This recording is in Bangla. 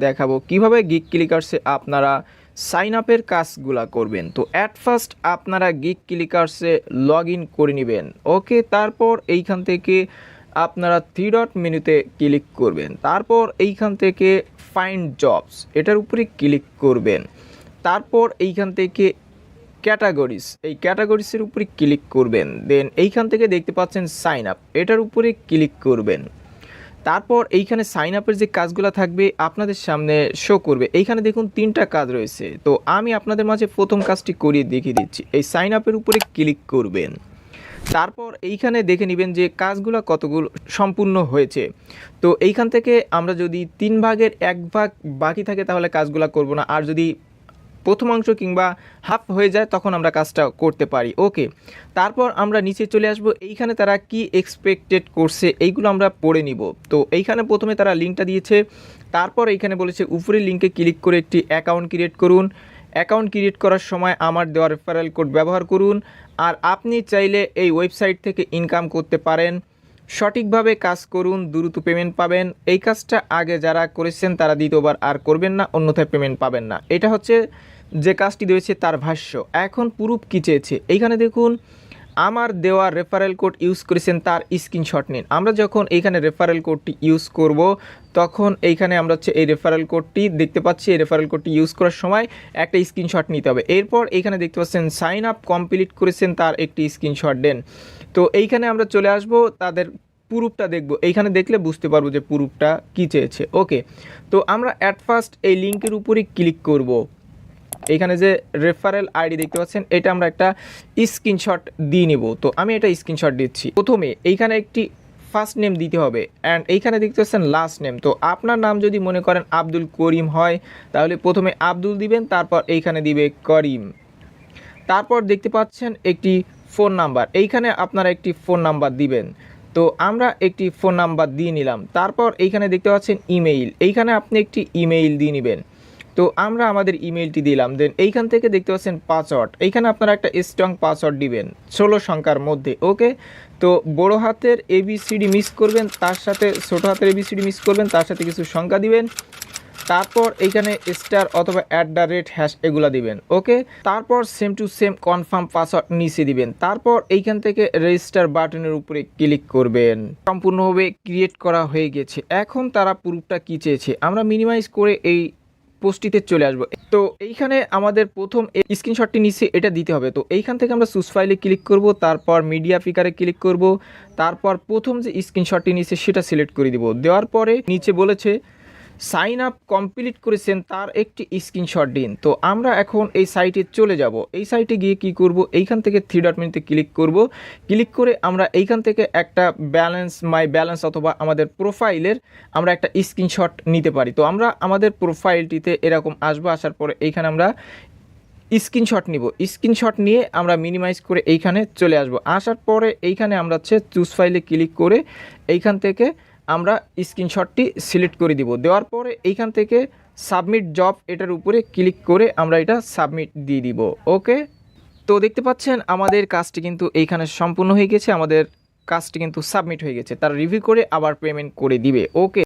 দেখাবো কিভাবে গিগ ক্লিকার্সে আপনারা সাইন আপের কাজগুলা করবেন। তো অ্যাট ফার্স্ট আপনারা গিগ ক্লিকার্সে লগ ইন করে নেবেন। ওকে, তারপর এইখান থেকে আপনারা থ্রি ডট মেনুতে ক্লিক করবেন। তারপর এইখান থেকে ফাইন্ড জবস এটার উপরে ক্লিক করবেন। তারপর এইখান থেকে ক্যাটাগরিজ, এই ক্যাটাগরিজের উপরে ক্লিক করবেন। দেন এইখান থেকে দেখতে পাচ্ছেন সাইন আপ, এটার উপরে ক্লিক করবেন। তারপর এইখানে সাইন আপের যে কাজগুলো থাকবে আপনাদের সামনে শো করবে। এইখানে দেখুন 3টা কাজ রয়েছে। তো আমি আপনাদের মাঝে প্রথম কাজটি করিয়ে দেখিয়ে দিচ্ছি। এই সাইন আপের উপরে ক্লিক করবেন। তারপর এইখানে দেখে নেবেন যে কাজগুলো কতগুলো সম্পূর্ণ হয়েছে। তো এইখান থেকে আমরা যদি 3 ভাগের 1 ভাগ বাকি থাকে তাহলে কাজগুলো করব না, আর যদি প্রথমাংশ কিংবা হাফ হয়ে যায় তখন আমরা কাজটা করতে পারি। ওকে, তারপর আমরা নিচে চলে আসব। এইখানে তারা কি এক্সপেক্টেড করছে এইগুলো আমরা পড়ে নিব। তো এইখানে প্রথমে তারা লিঙ্কটা দিয়েছে, তারপর এইখানে বলেছে উপরের লিঙ্কে ক্লিক করে একটি অ্যাকাউন্ট ক্রিয়েট করুন। অ্যাকাউন্ট ক্রিয়েট করার সময় আমার দেওয়া রেফারেল কোড ব্যবহার করুন। আর আপনি চাইলে এই ওয়েবসাইট থেকে ইনকাম করতে পারেন। সঠিকভাবে কাজ করুন, দ্রুত পেমেন্ট পাবেন। এই কাজটা আগে যারা করেছেন তারা দ্বিতীয়বার আর করবেন না, অন্যথায় পেমেন্ট পাবেন না। এটা হচ্ছে যে কাজটি দিয়েছে তার ভাষ্য। এখন প্রুফ কী চেয়েছে, এইখানে দেখুন আমার দেওয়া রেফারেল কোড ইউজ করেছেন তার স্ক্রিনশট নিন। আমরা যখন এইখানে রেফারেল কোডটি ইউজ করব তখন এইখানে আমরা হচ্ছে এই রেফারেল কোডটি দেখতে পাচ্ছি। এই রেফারেল কোডটি ইউজ করার সময় একটা স্ক্রিনশট নিতে হবে। এরপর এইখানে দেখতে পাচ্ছেন সাইন আপ কমপ্লিট করেছেন তার একটি স্ক্রিনশট দেন। তো এইখানে আমরা চলে আসব, তাদের প্রুফটা দেখব। এইখানে দেখলে বুঝতে পারবো যে প্রুফটা কী চেয়েছে। ওকে, তো আমরা অ্যাট ফার্স্ট এই লিঙ্কের উপরে ক্লিক করব। এইখানে যে রেফারেল আইডি দেখতে পাচ্ছেন এটা আমরা একটা স্ক্রিনশট দিয়ে নিব। তো আমি এটা স্ক্রিনশট দিচ্ছি। প্রথমে এইখানে একটি ফার্স্ট নেম দিতে হবে অ্যান্ড এইখানে দেখতে পাচ্ছেন লাস্ট নেম। তো আপনার নাম যদি মনে করেন আব্দুল করিম হয় তাহলে প্রথমে আব্দুল দিবেন, তারপর এইখানে দিবে করিম। তারপর দেখতে পাচ্ছেন একটি ফোন নাম্বার, এইখানে আপনারা একটি ফোন নাম্বার দিবেন। তো আমরা একটি ফোন নাম্বার দিয়ে নিলাম। তারপর এইখানে দেখতে পাচ্ছেন ইমেইল, এইখানে আপনি একটি ইমেইল দিয়ে নেবেন। তো আমরা আমাদের ইমেইলটি দিলাম। দেন এইখান থেকে দেখতে পাচ্ছেন পাসওয়ার্ড, এইখানে আপনারা একটা স্ট্রং পাসওয়ার্ড দিবেন 16 সংখ্যার মধ্যে। ওকে, তো বড় হাতের ABCD মিস করবেন, তার সাথে ছোটো হাতের ABCD মিস করবেন, তার সাথে কিছু সংখ্যা দিবেন। তারপর এইখানে স্টার অথবা @ এগুলা দিবেন। ওকে, তারপর same to same confirm password নিচে দিবেন। তারপর এইখান থেকে রেজিস্টার বাটনের উপরে ক্লিক করবেন। সম্পূর্ণভাবে ক্রিয়েট করা হয়ে গেছে। এখন তারা প্রুফটা কী চেয়েছে আমরা মিনিমাইজ করে এই পোস্টটিতে চলে আসবো। তো এইখানে আমাদের প্রথম স্ক্রিনশটটি নিচে এটা দিতে হবে। তো এইখান থেকে আমরা চুজ ফাইলে ক্লিক করব, তারপর মিডিয়া পিকারে ক্লিক করব, তারপর প্রথম যে স্ক্রিনশটটি নিচে সেটা সিলেক্ট করে দিব। দেওয়ার পরে নিচে বলেছে সাইন আপ কমপ্লিট করেছেন তার একটি স্ক্রিনশট দিন। তো আমরা এখন এই সাইটে চলে যাব। এই সাইটে গিয়ে কি করব, এইখান থেকে থ্রি ডট মেনুতে ক্লিক করব। ক্লিক করে আমরা এইখান থেকে একটা ব্যালেন্স, মাই ব্যালেন্স অথবা আমাদের প্রোফাইলের আমরা একটা স্ক্রিনশট নিতে পারি। তো আমরা আমাদের প্রোফাইলটিতে এরকম আসবো, আসার পরে এইখানে আমরা স্ক্রিনশট নিব। স্ক্রিনশট নিয়ে আমরা মিনিমাইজ করে এইখানে চলে আসব। আসার পরে এইখানে আমরা হচ্ছে চুজ ফাইলে ক্লিক করে এইখান থেকে আমরা স্ক্রিনশটটি সিলেক্ট করে দিব। দেওয়ার পরে এইখান থেকে সাবমিট জব এটার উপরে ক্লিক করে আমরা এটা সাবমিট দিয়ে দিব। ওকে, তো দেখতে পাচ্ছেন আমাদের কাজটি কিন্তু এইখানে সম্পূর্ণ হয়ে গেছে। আমাদের কাজটি কিন্তু সাবমিট হয়ে গেছে। তারা রিভিউ করে আবার পেমেন্ট করে দিবে। ওকে।